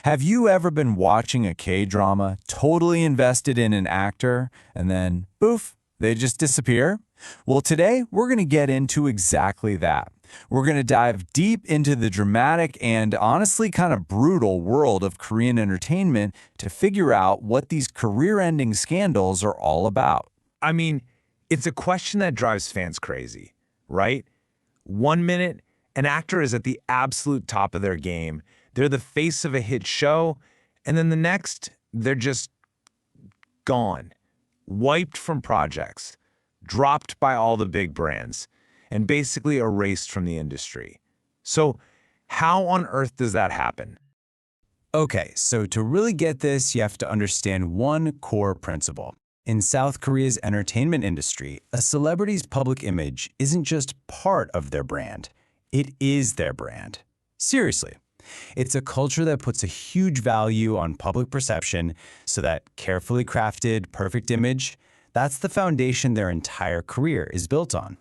Have you ever been watching a K-drama, totally invested in an actor, and then, poof, they just disappear? Well, today we're going to get into exactly that. We're going to dive deep into the dramatic and honestly kind of brutal world of Korean entertainment to figure out what these career-ending scandals are all about. I mean, it's a question that drives fans crazy, right? 1 minute, an actor is at the absolute top of their game. They're the face of a hit show, and then the next, they're just gone, wiped from projects, dropped by all the big brands, and basically erased from the industry. So how on earth does that happen? Okay, so to really get this, you have to understand one core principle. In South Korea's entertainment industry, a celebrity's public image isn't just part of their brand, it is their brand. Seriously. It's a culture that puts a huge value on public perception, so that carefully crafted, perfect image, that's the foundation their entire career is built on.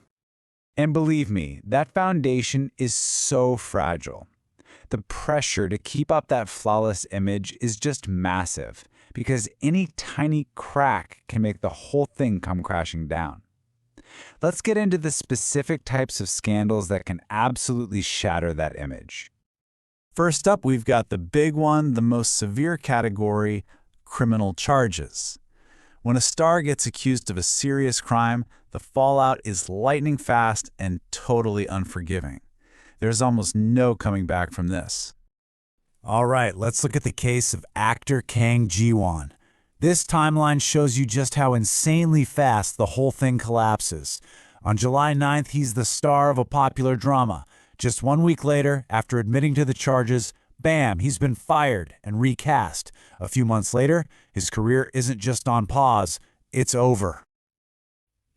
And believe me, that foundation is so fragile. The pressure to keep up that flawless image is just massive, because any tiny crack can make the whole thing come crashing down. Let's get into the specific types of scandals that can absolutely shatter that image. First up, we've got the big one, the most severe category, criminal charges. When a star gets accused of a serious crime, the fallout is lightning fast and totally unforgiving. There's almost no coming back from this. All right, let's look at the case of actor Kang Ji-won. This timeline shows you just how insanely fast the whole thing collapses. On July 9th, he's the star of a popular drama. Just 1 week later, after admitting to the charges, bam, he's been fired and recast. A few months later, his career isn't just on pause, it's over.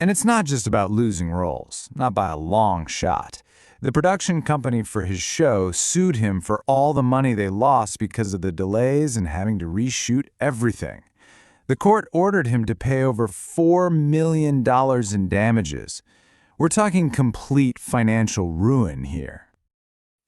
And it's not just about losing roles, not by a long shot. The production company for his show sued him for all the money they lost because of the delays and having to reshoot everything. The court ordered him to pay over $4 million in damages. We're talking complete financial ruin here.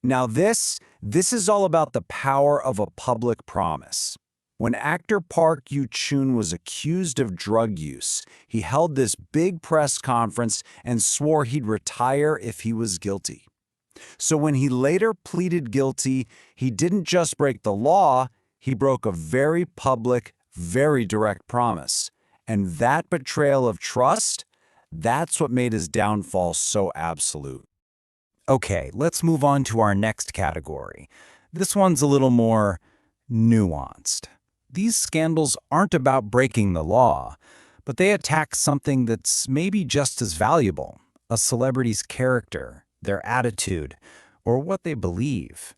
Now this is all about the power of a public promise. When actor Park Yoo-chun was accused of drug use, he held this big press conference and swore he'd retire if he was guilty. So when he later pleaded guilty, he didn't just break the law, he broke a very public, very direct promise. And that betrayal of trust, that's what made his downfall so absolute. Okay, let's move on to our next category. This one's a little more nuanced. These scandals aren't about breaking the law, but they attack something that's maybe just as valuable, a celebrity's character, their attitude, or what they believe.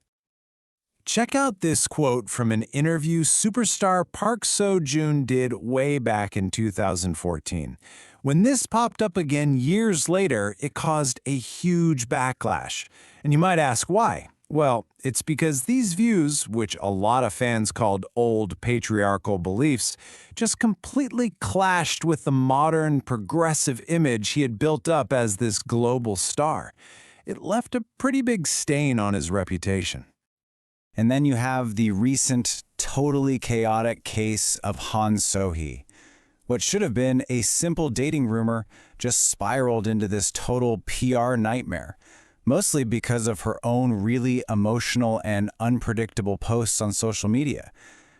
Check out this quote from an interview superstar Park Seo-joon did way back in 2014. When this popped up again years later, it caused a huge backlash. And you might ask why? Well, it's because these views, which a lot of fans called old patriarchal beliefs, just completely clashed with the modern progressive image he had built up as this global star. It left a pretty big stain on his reputation. And then you have the recent, totally chaotic case of Han So-hee. What should have been a simple dating rumor just spiraled into this total PR nightmare, mostly because of her own really emotional and unpredictable posts on social media.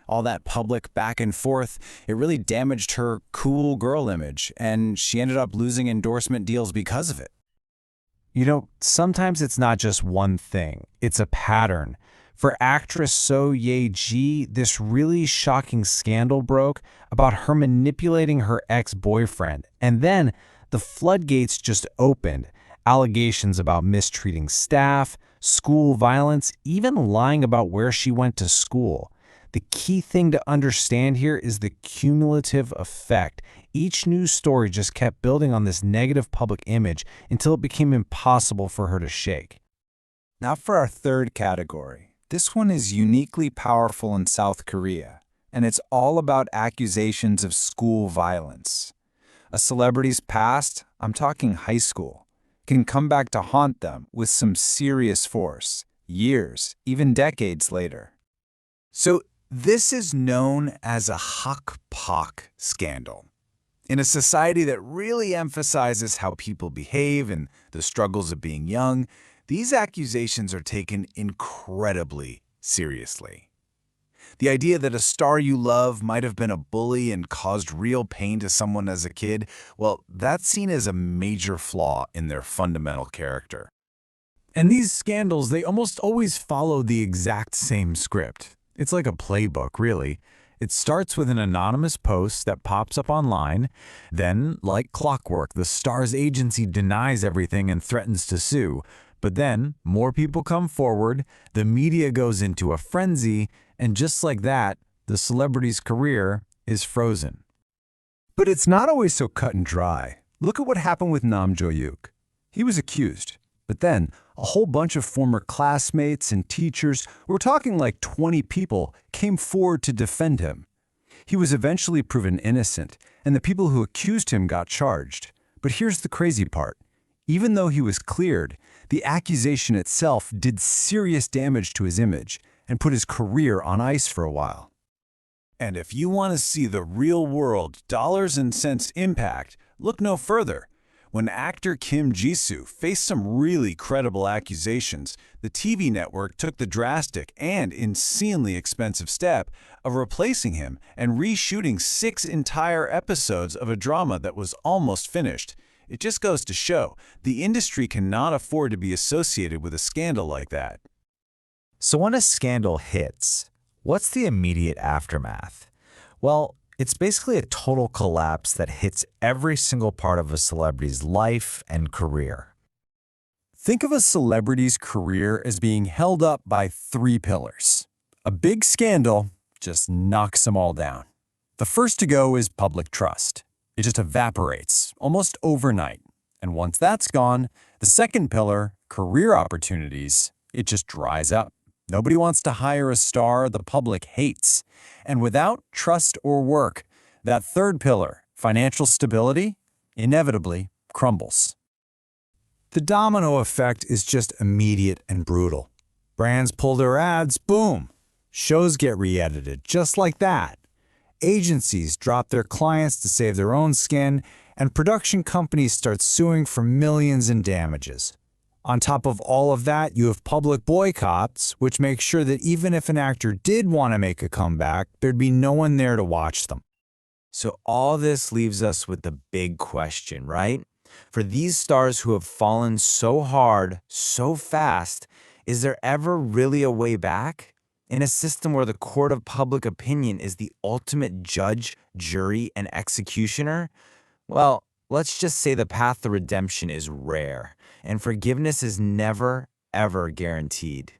All that public back and forth, it really damaged her cool girl image, and she ended up losing endorsement deals because of it. You know, sometimes it's not just one thing, it's a pattern. For actress So Ye-ji, this really shocking scandal broke about her manipulating her ex-boyfriend, and then the floodgates just opened. Allegations about mistreating staff, school violence, even lying about where she went to school. The key thing to understand here is the cumulative effect. Each news story just kept building on this negative public image until it became impossible for her to shake. Now for our third category. This one is uniquely powerful in South Korea, and it's all about accusations of school violence. A celebrity's past, I'm talking high school, can come back to haunt them with some serious force, years, even decades later. So This is known as a hock pock scandal. In a society that really emphasizes how people behave and the struggles of being young, these accusations are taken incredibly seriously. The idea that a star you love might have been a bully and caused real pain to someone as a kid, well, that's seen as a major flaw in their fundamental character. And these scandals, they almost always follow the exact same script. It's like a playbook, really. It starts with an anonymous post that pops up online. Then, like clockwork, the star's agency denies everything and threatens to sue. But then, more people come forward, the media goes into a frenzy, and just like that, the celebrity's career is frozen. But it's not always so cut and dry. Look at what happened with Nam Jo-hyuk. He was accused, but then a whole bunch of former classmates and teachers, we're talking like 20 people, came forward to defend him. He was eventually proven innocent, and the people who accused him got charged. But here's the crazy part. Even though he was cleared, the accusation itself did serious damage to his image and put his career on ice for a while. And if you want to see the real-world dollars and cents impact, look no further. When actor Kim Jisoo faced some really credible accusations, the TV network took the drastic and insanely expensive step of replacing him and reshooting 6 entire episodes of a drama that was almost finished. It just goes to show, the industry cannot afford to be associated with a scandal like that. So when a scandal hits, what's the immediate aftermath? Well, it's basically a total collapse that hits every single part of a celebrity's life and career. Think of a celebrity's career as being held up by 3 pillars. A big scandal just knocks them all down. The first to go is public trust. It just evaporates almost overnight. And once that's gone, the second pillar, career opportunities, it just dries up. Nobody wants to hire a star the public hates. And without trust or work, that third pillar, financial stability, inevitably crumbles. The domino effect is just immediate and brutal. Brands pull their ads, boom. Shows get re-edited, just like that. Agencies drop their clients to save their own skin, and production companies start suing for millions in damages. On top of all of that, you have public boycotts, which make sure that even if an actor did want to make a comeback, there'd be no one there to watch them. So all this leaves us with the big question, right? For these stars who have fallen so hard, so fast, is there ever really a way back? In a system where the court of public opinion is the ultimate judge, jury, and executioner? Well, let's just say the path to redemption is rare, and forgiveness is never, ever guaranteed.